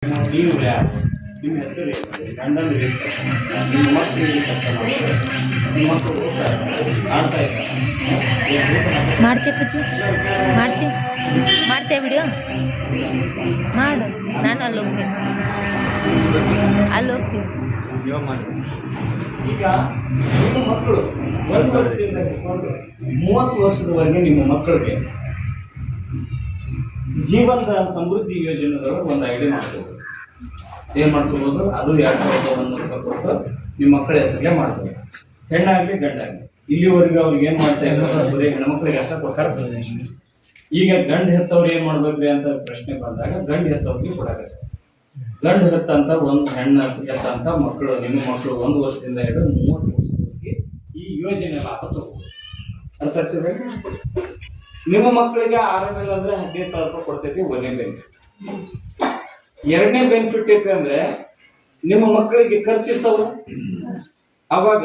ನೀವು ಯಾರು? ನಿಮ್ಮ ಹೆಸರು ಗಂಡನ ನಿಮ್ಮ ಮಕ್ಕಳಿಗೆ ಕೆಲಸ ಮಾಡ್ತಾರೆ, ನಿಮ್ಮ ಮಕ್ಕಳು ಆಡ್ತಾ ಇದ್ದಾರೆ. ಮಾಡ್ತೇ ಪೂಜೆ ಮಾಡ್ತೇ ವಿಡಿಯೋ ಮಾಡು. ನಾನು ಅಲ್ಲಿ ಹೋಗ್ತೀನಿ ಈಗ ನಿಮ್ಮ ಮಕ್ಕಳು 1 ವರ್ಷದಿಂದ ಹಿಡ್ಕೊಂಡು 30 ವರ್ಷದವರೆಗೆ ನಿಮ್ಮ ಮಕ್ಕಳಿಗೆ ಜೀವನದ ಸಮೃದ್ಧಿ ಯೋಜನೆಗಳು ಒಂದು ಐಡಿಯಾ ಮಾಡ್ಕೋಬೋದು. ಏನು ಮಾಡ್ಕೋಬೋದು? ಅದು 2100 ರೂಪಾಯಿ ಕೊಟ್ಟು ನಿಮ್ಮ ಮಕ್ಕಳ ಹೆಸರಿಗೆ ಮಾಡ್ಬೋದು. ಹೆಣ್ಣಾಗಲಿ ಗಂಡಾಗಲಿ ಇಲ್ಲಿವರೆಗೂ ಅವ್ರಿಗೆ ಏನು ಮಾಡ್ತಾ ಇದ್ದಾರೆ? ಬರೀ ಹೆಣ್ಮಕ್ಳಿಗೆ ಅಷ್ಟ ಕೊಡ್ತಾರೆ. ಈಗ ಗಂಡು ಹೆತ್ತವ್ರು ಏನು ಮಾಡ್ಬೇಕ್ರಿ ಅಂತ ಪ್ರಶ್ನೆ ಬಂದಾಗ ಗಂಡು ಹೆತ್ತವ್ರಿಗೆ ಕೊಡಬೇಕು. ಗಂಡು ಹೆತ್ತಂತ ಒಂದು ಹೆಣ್ಣು ಹೆತ್ತಂತ ಮಕ್ಕಳು, ನಿಮ್ಮ ಮಕ್ಕಳು 1 ವರ್ಷದಿಂದ ಹಿಡಿದು 30 ವರ್ಷದವರೆಗೆ ಈ ಯೋಜನೆ ಲಾಭ ತಗೋಬೋದು. ಅರ್ಥ ಆಗ್ತದೆ? ನಿಮ್ಮ ಮಕ್ಕಳಿಗೆ ಆರಂಭಿಲ್ಲ ಅಂದ್ರೆ 15,000 ರೂಪಾಯಿ ಕೊಡ್ತೈತಿ. 1ನೇ ಬೆನಿಫಿಟ್. 2ನೇ ಬೆನಿಫಿಟ್ ಐತಿ ಅಂದ್ರೆ ನಿಮ್ಮ ಮಕ್ಕಳಿಗೆ ಖರ್ಚಿರ್ತಾವ, ಅವಾಗ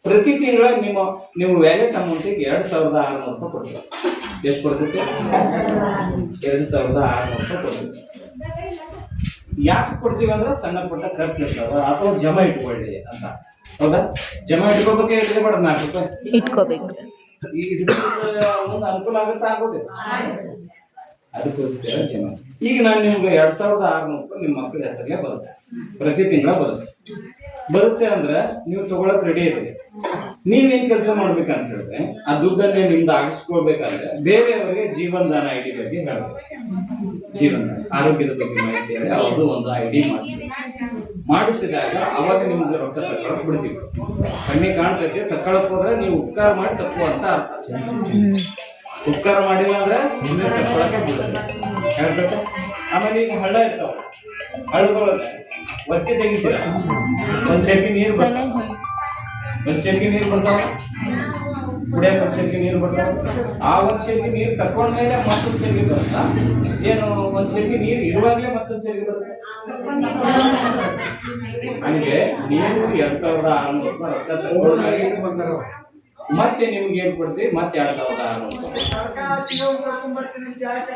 ಪ್ರತಿ ತಿಂಗಳ ನಿಮ್ಮ ವ್ಯಾಲೆಟ್ ಅಮೌಂಟಿಗೆ 2,600 ರೂಪಾಯಿ ಕೊಡ್ತಾರೆ. ಎಷ್ಟು ಕೊಡ್ತೈತಿ? 2,600 ರೂಪಾಯಿ ಕೊಡ್ತೈತಿ. ಯಾಕೆ ಕೊಡ್ತೀವಿ ಅಂದ್ರೆ ಸಣ್ಣ ಪುಟ್ಟ ಖರ್ಚು ಇರ್ತಾವ ಅಥವಾ ಜಮಾ ಇಟ್ಕೊಳ್ಳಿ ಅಂತ. ಹೌದಾ? ಜಮಾ ಇಟ್ಕೋಬೇಕೆ ಇಟ್ಕೋಬೇಡ, 4 ರೂಪಾಯಿ ಇಟ್ಕೋಬೇಕು. ಈ ಮುಂದೆ ಅನುಕೂಲ ಆಗುತ್ತೆ, ಆಗೋದಿಲ್ಲ. ಅದಕ್ಕೋಸ್ಕರ ಜಮಾ. ಈಗ ನಾನು ನಿಮ್ಗೆ 2,600 ರೂಪಾಯಿ ನಿಮ್ಮ ಮಕ್ಕಳ ಹೆಸರಿಗೆ ಬರುತ್ತೆ, ಪ್ರತಿ ತಿಂಗಳ ಬರುತ್ತೆ ಅಂದ್ರೆ ನೀವು ತಗೊಳಕ್ ರೆಡಿ ಇದ್ದೀರಿ. ನೀವೇನ್ ಕೆಲಸ ಮಾಡ್ಬೇಕಂತ ಹೇಳಿದ್ರೆ ಆ ದುಡ್ಡನ್ನೇ ನಿಮ್ದು ಆಗಿಸ್ಕೊಳ್ಬೇಕಾದ್ರೆ ಬೇರೆಯವರಿಗೆ ಜೀವನದಾನ ಐಡಿ ಬಗ್ಗೆ ಹೇಳ್ಬೇಕು. ಜೀವನದಾನ ಆರೋಗ್ಯದ ಬಗ್ಗೆ ಮಾಹಿತಿ ಹೇಳಿ ಅವ್ರದ್ದು ಒಂದು ಐಡಿ ಮಾಡಿಸಿದಾಗ ಅವಾಗ ನಿಮ್ಗೆ ರೊಕ್ಕ ತಗೊಳಕ್ ಬಿಡ್ತೀವಿ. ಕಣ್ಣಿ ಕಾಣ್ತೈತಿ, ತಗೊಳಕ್ ಹೋದ್ರೆ ನೀವು ಉಪಕಾರ ಮಾಡಿ ತಪ್ಪು ಅಂತ ಅರ್ಥ. ಉಪಕಾರ ಮಾಡಿಲ್ಲ ಅಂದ್ರೆ ನಿಮ್ಗೆ ತಗೊಳಕ್ಕೆ ಬಿಡಲ್ಲ ಹೇಳ್ಬೇಕು. ಆಮೇಲೆ ಈಗ ಹಳ್ಳ ಇರ್ತಾವ, ಹಳ್ಳದೊಳಗೆ ಒತ್ತಿ ತೆಗಿತೀರ, ಒಂದ್ ಚರ್ಗಿ ನೀರು ಬರ್ತಾವ, ಕುಡಿಯಕ್ಕೆ ಒಂದ್ ಚರ್ಗಿ ನೀರು ಬರ್ತಾವ. ಆ ಒಂದ್ ಚರ್ಗಿ ನೀರು ತಕೊಂಡ್ಮೇಲೆ ಮತ್ತೊಂದ್ ಚರ್ಗಿ ಬರುತ್ತಾ? ಏನು ಒಂದ್ ಚರ್ಗಿ ನೀರು ಇರುವಾಗ್ಲೇ ಮತ್ತೊಂದ್ ಚರ್ಗಿ ಬರುತ್ತೆ. ಹಂಗೆ ನೀವು 2,600 ರೂಪಾಯಿ ರೊಕ್ಕ ತಗೊಂಡು ಮತ್ತೆ ನಿಮ್ಗೆ ಏನ್ ಕೊಡ್ತೀವಿ? ಮತ್ತೆ 2,600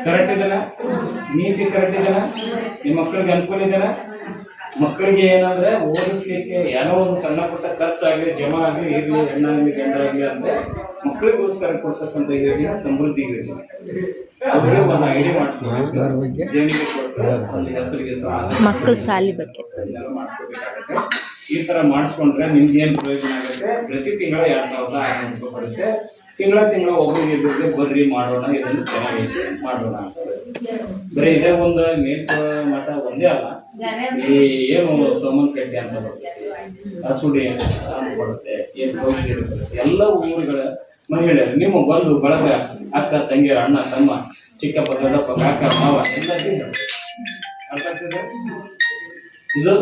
ಕರೆಕ್ಟ್ ಇದೆನಾ? ನೀತಿ ಕರೆಕ್ಟ್ ಇದೆನಾ? ನಿಮ್ಮ ಮಕ್ಕಳಿಗೆ ಅನುಕೂಲ ಇದೆನಾ? ಮಕ್ಕಳಿಗೆ ಏನಂದ್ರೆ ಓದಿಸ್ಲಿಕ್ಕೆ ಏನೋ ಒಂದು ಸಣ್ಣ ಪುಟ್ಟ ಖರ್ಚಾಗ್ಲಿ, ಜಮಾ ಆಗ್ಲಿ, ಇರ್ಲಿ, ಹೆಣ್ಣಾಗ್ಲಿ ಗಂಡಾಗ್ಲಿ ಅಂದ್ರೆ ಮಕ್ಕಳಿಗೋಸ್ಕರ ಕೊಡ್ತಕ್ಕಂಥ ಯೋಜನೆ ಸಮೃದ್ಧಿ ಯೋಜನೆ. ಅವ್ರಿಗೆ ಒಂದು ಐಡಿ ಮಾಡಿಸ್ಕೋಬೇಕು, ದೇಣಿಗೆ ಕೊಟ್ಟು ಅಲ್ಲಿ ಹೆಸರಿಗೆ ಮಕ್ಕಳು ಸಾಲಿ ಬಗ್ಗೆ ಮಾಡಿಸ್ಕೋಬೇಕಾಗತ್ತೆ. ಈ ತರ ಮಾಡಿಸ್ಕೊಂಡ್ರೆ ನಿಮ್ಗೆ ಏನ್ ಪ್ರಯೋಜನ ಆಗುತ್ತೆ? ಪ್ರತಿ ತಿಂಗಳ 2,600 ರೂಪಾಯಿ ಬರುತ್ತೆ. ತಿಂಗಳ ಒಬ್ಬರಿಗೆ ಇಬ್ಬರಿಗೆ ಬರ್ರಿ ಮಾಡೋಣ, ಇದನ್ನು ಚೆನ್ನಾಗೈತೆ ಮಾಡೋಣ ಅಂತ. ಬರೀ ಇದೇ ಒಂದು ಮೇಲ್ ಮಠ ಒಂದೇ ಅಲ್ಲ, ಈ ಏನು ಸೋಮನ್ ಕಟ್ಟಿ ಅಂತ ಬರುತ್ತೆ, ಹಸುಡಿ ಅಂತ ಬರುತ್ತೆ, ಏನ್ ಕೌಶಲ್ಯ ಬರುತ್ತೆ, ಎಲ್ಲ ಊರುಗಳ ಮಹಿಳೆಯರು ನಿಮ್ಮ ಬಂಧು ಬಳಗ, ಅಕ್ಕ ತಂಗಿಯರ, ಅಣ್ಣ ತಮ್ಮ, ಚಿಕ್ಕಪ್ಪ ದೊಡ್ಡಪ್ಪ ಕಾಕ ಮಾವ ಎಲ್ಲರಿಗೂ ಅರ್ಥ ಆಗ್ತದೆ. ಇದು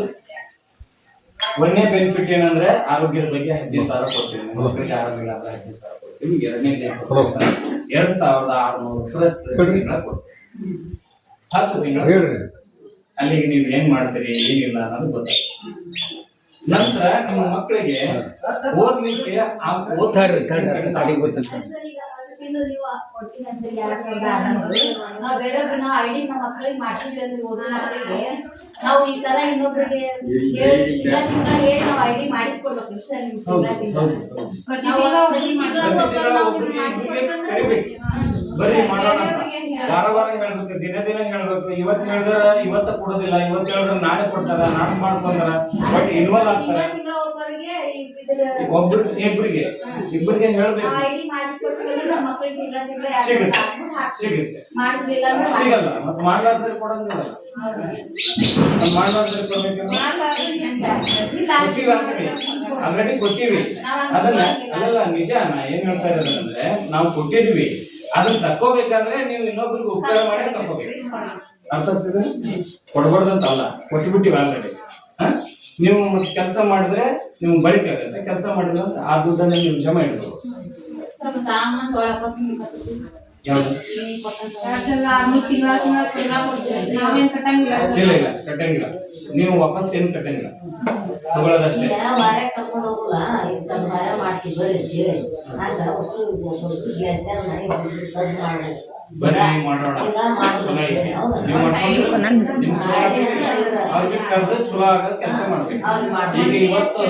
1ನೇ ಬೆನಿಫಿಟ್ ಏನಂದ್ರೆ ಆರೋಗ್ಯದ ಬಗ್ಗೆ 15,000 ಕೊಡ್ತೀವಿ. ಮಕ್ಕಳಿಗೆ ಆರೋಗ್ಯ ಆದ್ರೆ 15,000 ಕೊಡ್ತೀವಿ. 2ನೇ 2,600 ರೂಪಾಯಿ 10 ತಿಂಗಳು ಅಲ್ಲಿಗೆ ನೀವು ಏನ್ ಮಾಡ್ತೀರಿ ಏನಿಲ್ಲ ಅನ್ನೋದು ಗೊತ್ತಾಗ್ತದೆ. ನಂತರ ನಿಮ್ಮ ಮಕ್ಕಳಿಗೆ ಓದ್ಲಿಕ್ಕೆ ನಾವು ಈ ತರ ಇನ್ನೊಬ್ರಿಗೆ ಐಡಿ ಮಾಡಿಸ್ಕೊಡ್ಬೇಕು. ಬರೀ ಮಾಡೋಣ, ವಾರ ಹೇಳ್ಬೇಕು, ದಿನ ಹೇಳ್ಬೇಕು. ಇವತ್ತು ಹೇಳಿದ್ರೆ ಇವತ್ತ ಕೊಡೋದಿಲ್ಲ, ಇವತ್ತು ಹೇಳಿದ್ರೆ ನಾಳೆ ಕೊಡ್ತಾರ, ನಾಳೆ ಮಾಡ್ಕೊಂತಾರ, ಬಟ್ ಇನ್ವಾಲ್ವ್ ಆಗ್ತಾರೆ. ಇಬ್ಬರಿಗೆ ಹೇಳ್ಬೇಕು, ಸಿಗುತ್ತೆ ಸಿಗಲ್ಲ. ಮತ್ತೆ ಮಾಡ್ಲಾರ್ದ್ರೆ ಕೊಡಂಗಿಲ್ಲ, ಮಾಡ್ಲಾರ್ದ್ರೆ ಆಲ್ರೆಡಿ ಕೊಟ್ಟಿವಿ. ಅದಲ್ಲ ನಿಜ. ನಾ ಏನ್ ಹೇಳ್ತಾ ಇರೋದಂದ್ರೆ ನಾವು ಕೊಟ್ಟಿದ್ವಿ, ಅದನ್ನ ತಕ್ಕೋಬೇಕಾದ್ರೆ ನೀವು ಇನ್ನೊಬ್ರಿಗೆ ಉಪಕಾರ ಮಾಡಿ ತಕ್ಕೋಬೇಕು. ಅರ್ಥ ಆಗ್ತದೆ? ಕೊಡ್ಬಾರ್ದಂತ ಅಲ್ಲ, ಕೊಟ್ಬಿಟ್ಟಿವಿ ಆಲ್ರೆಡಿ. ನೀವು ಮತ್ತೆ ಕೆಲಸ ಮಾಡಿದ್ರೆ ನಿಮ್ಗೆ ಬಳಿಕ ಆಗುತ್ತೆ. ಕೆಲಸ ಮಾಡಿದ್ರೆ ಆ ದುಡ್ಡನ್ನ ನೀವು ಜಮಾ ಇಡ್ಬೋದು. ಯಾವ್ದು ನಾವೇನ್ ಕಟ್ಟಂಗಿಲ್ಲ. ಇಲ್ಲ ಕಟ್ಟಂಗಿಲ್ಲ. ನೀವು ವಾಪಸ್ ಏನು ಕಟ್ಟಂಗಿಲ್ಲ, ತಗೊಳ್ಳೋದಷ್ಟೇ. ವಾರ ಕರ್ಕೊಂಡು ಹೋಗಲ್ಲ, ಇಂಥ ವಾರ ಮಾಡ್ತೀವಿ ಬರ್ರಿ ಅಂತ ಹೇಳಿ ಆಗ ಒಟ್ಟು ಸಜ್ಜು ಮಾಡಿ ಬನ್ನಿ ಮಾಡೋಣ, ಚಲೋ ಐತಿ. ನೀವು ಮಾಡ್ಕೊಂಡು ನಿಮ್ ಚಲೋ ಆಗ್ತೈತಿ, ಅವ್ರಿಗೆ ಕರೆದು ಚಲೋ ಆಗೋ ಕೆಲಸ ಮಾಡ್ತೀವಿ. ಈಗ ಇವತ್ತು